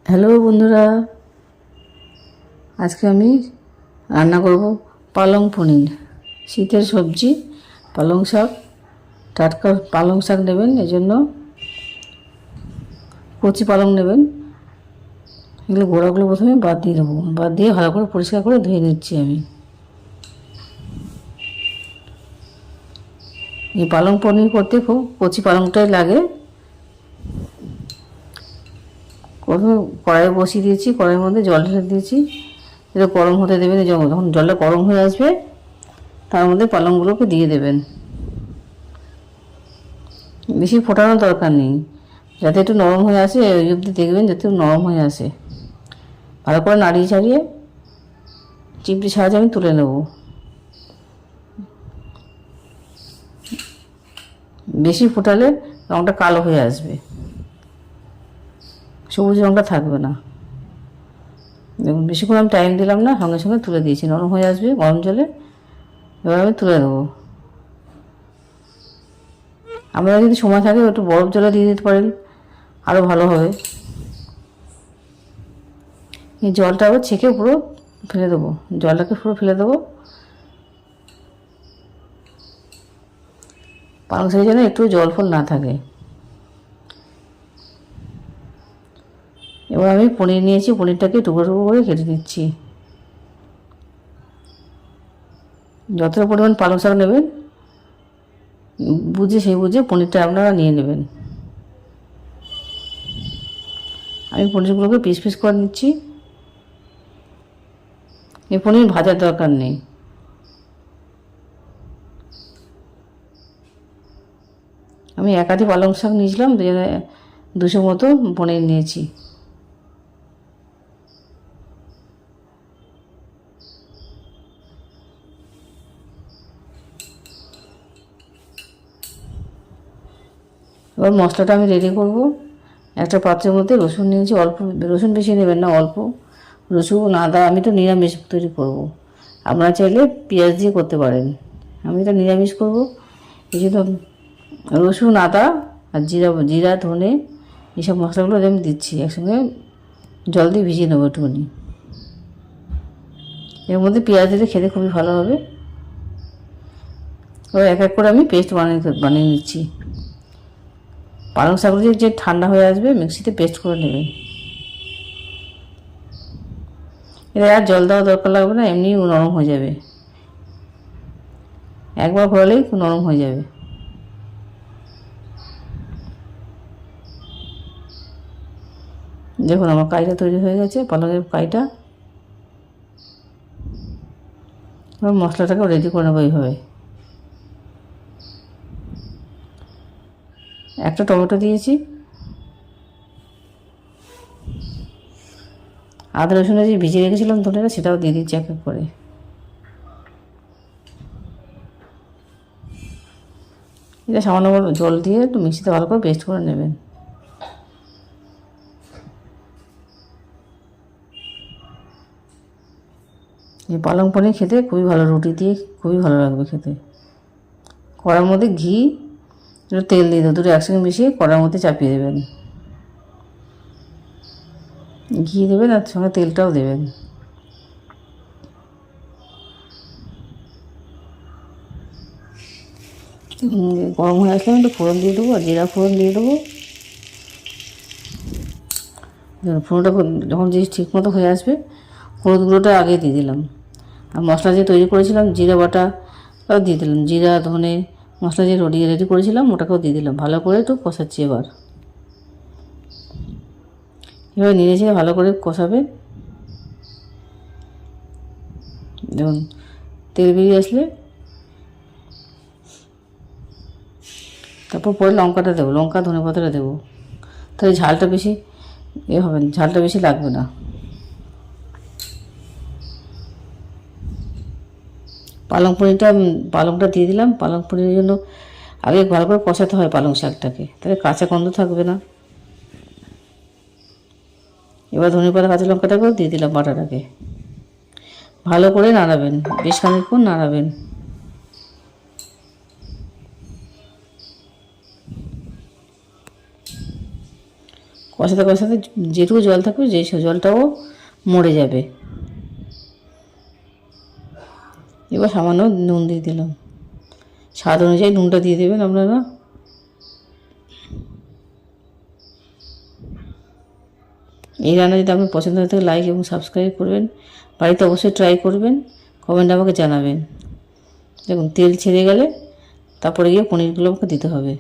Hello বন্ধুরা, আজকে আমি রান্না করব পালং পনির। শীতের সবজি পালং শাক, টাটকা পালং শাক নেবেন, এজন্য কচি পালং নেবেন। এগুলো গোড়াগুলো প্রথমে বাদ দিয়ে দেবো, বাদ দিয়ে ভালো করে পরিষ্কার করে ধুয়ে নিচ্ছি আমি। এই পালং পনির করতে খুব কচি পালংটাই লাগে। প্রথমে কড়াই বসিয়ে দিয়েছি, কড়াইয়ের মধ্যে জল ঢেলে দিয়েছি, এটা গরম হতে দেবেন। যখন জলটা গরম হয়ে আসবে তার মধ্যে পালংগুলোকে দিয়ে দেবেন। বেশি ফোটানোর দরকার নেই, যাতে একটু নরম হয়ে আসে ওই অবধি দেখবেন, যাতে একটু নরম হয়ে আসে। ভালো করে নাড়িয়ে ছাড়িয়ে চিমটি সাহায্যে আমি তুলে নেব। বেশি ফোটালে রঙটা কালো হয়ে আসবে, সবুজ রঙটা থাকবে না। দেখুন বেশিক্ষণ আমি টাইম দিলাম না, সঙ্গে সঙ্গে তুলে দিয়েছি, নরম হয়ে আসবে গরম জলে। এবার আমি তুলে দেবো। আপনারা যদি সময় থাকে একটু বরফ জলে দিয়ে দিতে পারেন, আরও ভালো হবে। এই জলটা আবার ছেঁকে পুরো ফেলে দেবো, জলটাকে পুরো ফেলে দেবো। পালং শাকের যেন একটু জল ফল না থাকে। এবার আমি পনির নিয়েছি, পনিরটাকে টুকরো টুকরো করে কেটে দিচ্ছি। যতটা পরিমাণ পালং শাক নেবেন বুঝে সেই বুঝে পনিরটা আপনারা নিয়ে নেবেন। আমি পনিরগুলোকে পিস পিস করে নিচ্ছি। এই পনির ভাজার দরকার নেই। আমি একাটি পালং শাক নিয়েছিলাম, 200 মতো পনির নিয়েছি। এবার মশলাটা আমি রেডি করব। একটা পাত্রের মধ্যে রসুন নিয়েছি, অল্প রসুন, বেশি নেবেন না, অল্প রসুন আদা। আমি তো নিরামিষ তৈরি করব, আপনারা চাইলে পেঁয়াজ দিয়ে করতে পারেন। আমি এটা নিরামিষ করব, এই জন্য রসুন আদা আর জিরা ধনে এইসব মশলাগুলো আমি দিচ্ছি একসঙ্গে, জল দিয়ে ভিজিয়ে নেবো একটুখানি। এর মধ্যে পেঁয়াজ দিলে খেতে খুবই ভালো হবে। এবার এক এক করে আমি পেস্ট বানিয়ে নিচ্ছি। পালং শাকগুলো যে ঠান্ডা হয়ে আসবে মিক্সিতে পেস্ট করে নেবেন। এটা আর জল দেওয়া দরকার লাগবে না, এমনি নরম হয়ে যাবে। একবার ঘোরালেই নরম হয়ে যাবে। দেখুন আমার কাইটা তৈরি হয়ে গেছে, পালংয়ের কাইটা। এবার মশলাটাকেও রেডি করে নেবো এইভাবে। একটা টমেটো দিয়েছি, আদা রসুন যে ভিজিয়ে রেখেছিলাম ধনেটা, সেটাও দিয়ে দিচ্ছি এক এক করে। এটা সামান্য জল দিয়ে একটু মিক্সিতে ভালো করে পেস্ট করে নেবেন। এই পালং পনির খেতে খুবই ভালো, রুটি দিয়ে খুবই ভালো লাগবে খেতে। কড়ার মধ্যে ঘি একটু তেল দিয়ে দেবো, দুটো একসঙ্গে মিশিয়ে কড়ার মধ্যে চাপিয়ে দেবেন। ঘি দেবেন আর সঙ্গে তেলটাও দেবেন। গরম হয়ে আসলে একটু ফোড়ন দিয়ে দেবো, আর জিরা ফোড়ন দিয়ে দেবো। ফোড়নটা যখন জিনিস ঠিক মতো হয়ে আসবে, হলুদ গুঁড়োটা আগে দিয়ে দিলাম। আর মশলা যে তৈরি করেছিলাম জিরা বাটা তাও দিয়ে দিলাম, জিরা ধনে মশলা যে রেডি করেছিলাম ওটাকেও দিয়ে দিলাম। ভালো করে একটু কষাচ্ছি। এবার নেড়ে চেড়ে ভালো করে কষাবে। দেখুন তেল বেরিয়ে আসলে তারপর পরে লঙ্কাটা দেবো, লঙ্কা ধনে পাতাটা দেবো, তাহলে ঝালটা বেশি হবে না, ঝালটা বেশি লাগবে না। পালংটা দিয়ে দিলাম। পালং পনিরের জন্য আগে ভালো করে কষাতে হয় পালং শাকটাকে, তাহলে কাঁচা গন্ধ থাকবে না। এবার ধনে পাতা কাঁচা লঙ্কাটাকেও দিয়ে দিলাম বাটাটাকে। ভালো করে নাড়াবেন, বেশ খানিকক্ষণ নাড়াবেন। কষাতে কষাতে যেটুকু জল থাকবে জলটাও মরে যাবে। এবার সামান্য নুন দিয়ে দিলাম, স্বাদ অনুযায়ী নুনটা দিয়ে দেবেন আপনারা। এই রান্না যদি আপনার পছন্দ হয়ে থাকে লাইক এবং সাবস্ক্রাইব করবেন, বাড়িতে অবশ্যই ট্রাই করবেন, কমেন্ট আমাকে জানাবেন। দেখুন তেল ছেড়ে গেলে তারপরে গিয়ে পনিরগুলো আমাকে দিতে হবে।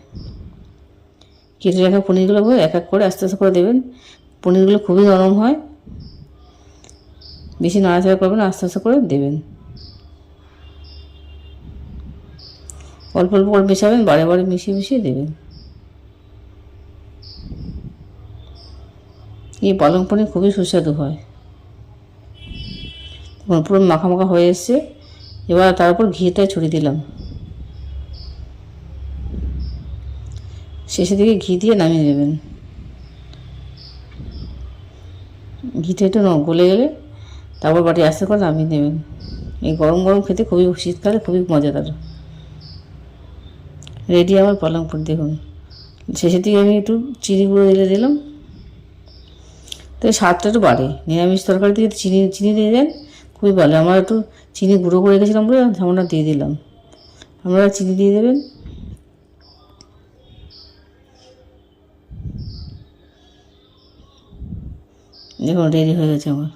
কেটে রাখা পনিরগুলো এক এক করে আস্তে আস্তে করে দেবেন। পনিরগুলো খুবই নরম হয়, বেশি নাড়াচাড়া করবেন, আস্তে আস্তে করে দেবেন। অল্প অল্প করে মেশাবেন, বারে বারে মিশিয়ে মিশিয়ে দেবেন। এই পালং পনির খুবই সুস্বাদু হয়। দেখুন পুরো মাখা মাখা হয়ে এসছে। এবার তার উপর ঘিটা ছড়িয়ে দিলাম, শেষের দিকে ঘি দিয়ে নামিয়ে দেবেন। ঘিটা একটু গলে গেলে তারপর বাটি আস্তে করে নামিয়ে নেবেন। এই গরম গরম খেতে খুবই, শীতকালে খুবই মজাদার। রেডি আমার পালং পনির। দেখুন শেষের দিকে আমি একটু চিনি গুঁড়ো দিলাম, তো স্বাদটা একটু বাড়ে। নিরামিষ তরকারি থেকে চিনি দিয়ে দেন, খুবই ভালো। আমার একটু চিনি গুঁড়ো করে রেখেছিলাম বলে আমরা দিয়ে দিলাম, আপনারা চিনি দিয়ে দেবেন। দেখুন রেডি হয়ে গেছে আমার।